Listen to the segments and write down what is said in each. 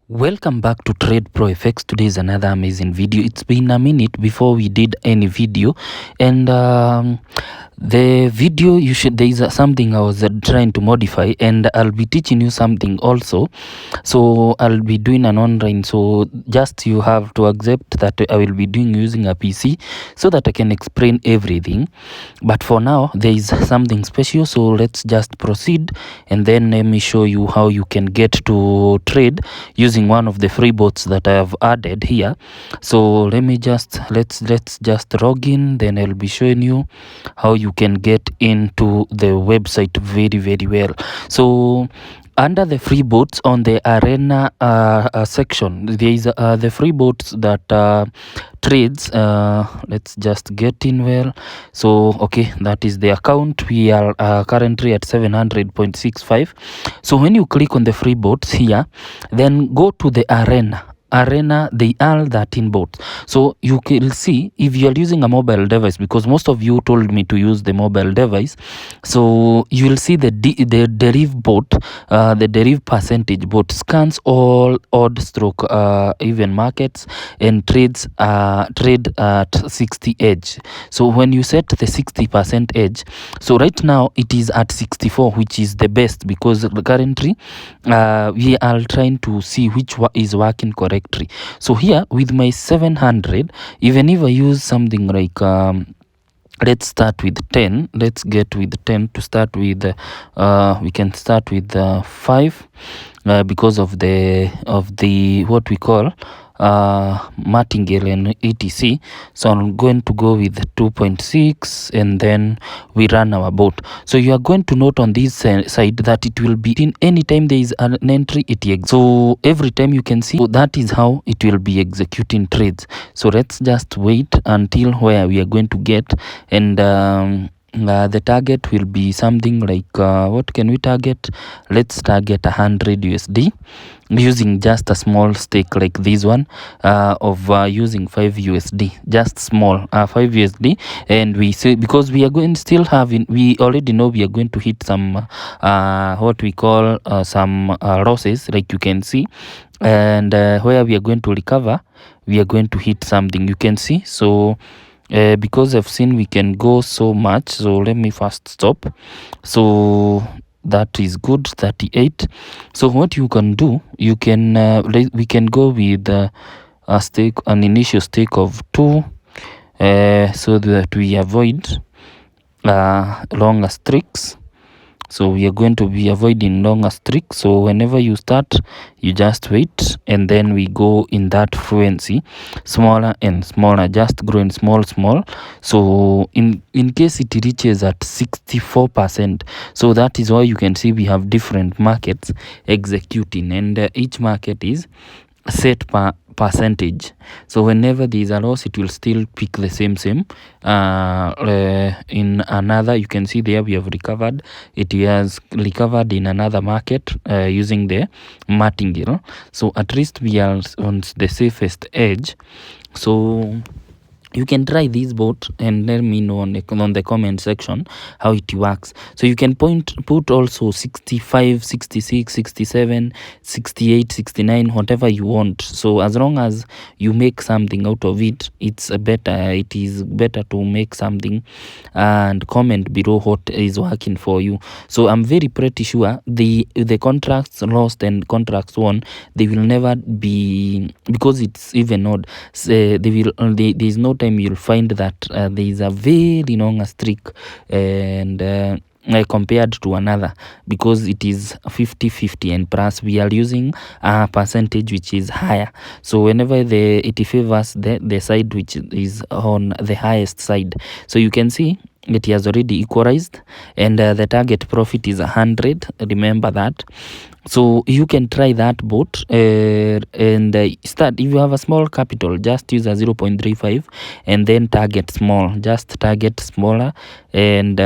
Welcome back to TradeProFX. Today is another amazing video. It's been a minute before we did any video, and the video there is something I was trying to modify, and I'll be teaching you something also. So I'll be doing an online, so just you have to accept that I will be doing using a PC so that I can explain everything. But for now there is something special, so let's just proceed, and then let me show you how you can get to trade using one of the free bots that I have added here. So let me just let's just log in, then I'll be showing you how you can get into the website very well. So under the free bots on the arena section, there is the free bots that trades. Let's just get in. Well, so okay, that is the account. We are currently at 700.65. so when you click on the free bots here, then go to the arena. They are 13 bots. So you can see if you are using a mobile device, because most of you told me to use the mobile device. So you will see the Deriv bot, the Deriv percentage bot scans all odd stroke even markets and trade at 60 edge. So when you set the 60% edge, so right now it is at 64, which is the best, because currently we are trying to see which is working correctly. So here with my 700, even if I use something like let's start with 10, let's get with 10 to start with. We can start with 5 because of the what we call martingale and etc. So I'm going to go with 2.6, and then we run our bot. So you are going to note on this side that it will be in any time there is an entry, it executes. So every time you can see, so that is how it will be executing trades. So let's just wait until where we are going to get, and the target will be something like what can we target? Let's target 100 USD using just a small stake like this one of using 5 USD, just small 5 USD. And we see, because we are going still having, we already know we are going to hit some what we call some losses, like you can see, and where we are going to recover, we are going to hit something, you can see. So because I've seen we can go so much, so let me first stop. So that is good, 38. So what you can do, you can we can go with a stake, an initial stake of 2, so that we avoid longer streaks. So we are going to be avoiding longer streaks. So whenever you start, you just wait, and then we go in that frequency, smaller and smaller, just growing small. So in case it reaches at 64%, so that is why you can see we have different markets executing, and each market is set per percentage. So whenever there is a loss, it will still pick the same in another. You can see there we have recovered. It has recovered in another market using the martingale. So at least we are on the safest edge. So you can try this bot and let me know on the comment section how it works. So you can put also 65, 66, 67, 68, 69, whatever you want. So as long as you make something out of it, it's better. It is better to make something and comment below what is working for you. So I'm very pretty sure the contracts lost and contracts won, they will never be, because it's even odd. There is no time you'll find that there is a very long streak and compared to another, because it is 50-50, and plus we are using a percentage which is higher. So whenever it favors the side which is on the highest side, so you can see it has already equalized, and the target profit is 100. Remember that. So you can try that bot and start. If you have a small capital, just use a 0.35 and then target small, just target smaller. And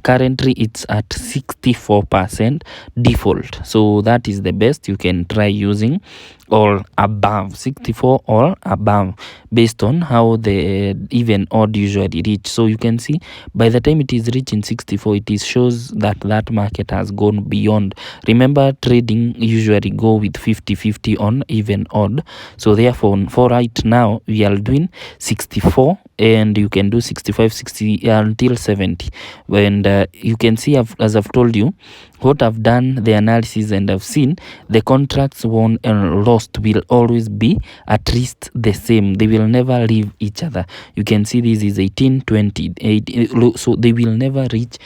currently it's at 64% default, so that is the best you can try using, or above 64 or above, based on how the even odd usually reach. So you can see by the time it is reaching 64, it shows that that market has gone beyond. Remember, trading usually go with 50-50 on even odd. So therefore for right now we are doing 64, and you can do 65, 60 until 70. And you can see, as I've told you, what I've done the analysis, and I've seen the contracts won and lost will always be at least the same. They will never leave each other. You can see this is 18, 20, 8, so they will never reach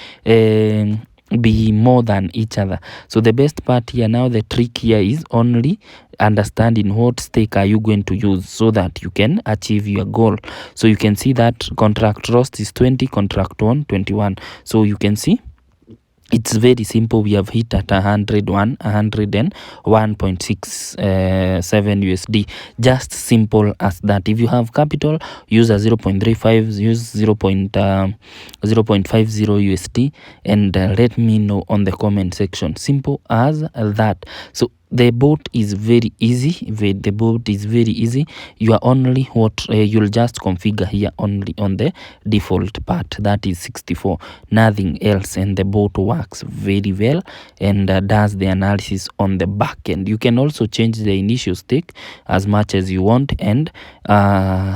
be more than each other. So the best part here now, the trick here is only understanding what stake are you going to use so that you can achieve your goal. So you can see that contract lost is 20, contract won 21. So you can see it's very simple. We have hit at 101.67 USD. Just simple as that. If you have capital, use a 0.35, use 0.50 USD, and let me know on the comment section. Simple as that. So the bot is very easy. The bot is very easy. You are only you'll just configure here only on the default part, that is 64, nothing else, and the bot works very well and does the analysis on the back end. You can also change the initial stake as much as you want, and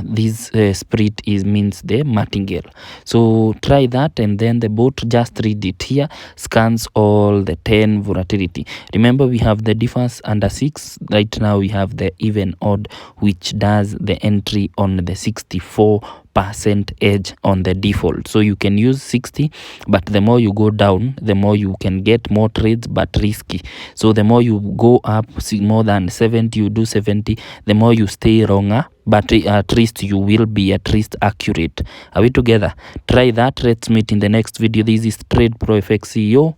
this split means the martingale. So try that, and then the bot, just read it here, scans all the 10 volatility. Remember, we have the difference under 6. Right now we have the even odd, which does the entry on the 64% edge on the default. So you can use 60, but the more you go down, the more you can get more trades, but risky. So the more you go up more than 70, you do 70, the more you stay wronger, but at least you will be at least accurate. Are we together? Try that. Let's meet in the next video. This is TradeProFX CEO.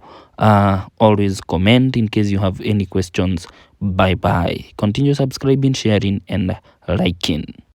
Always comment in case you have any questions. Bye bye. Continue subscribing, sharing, and liking.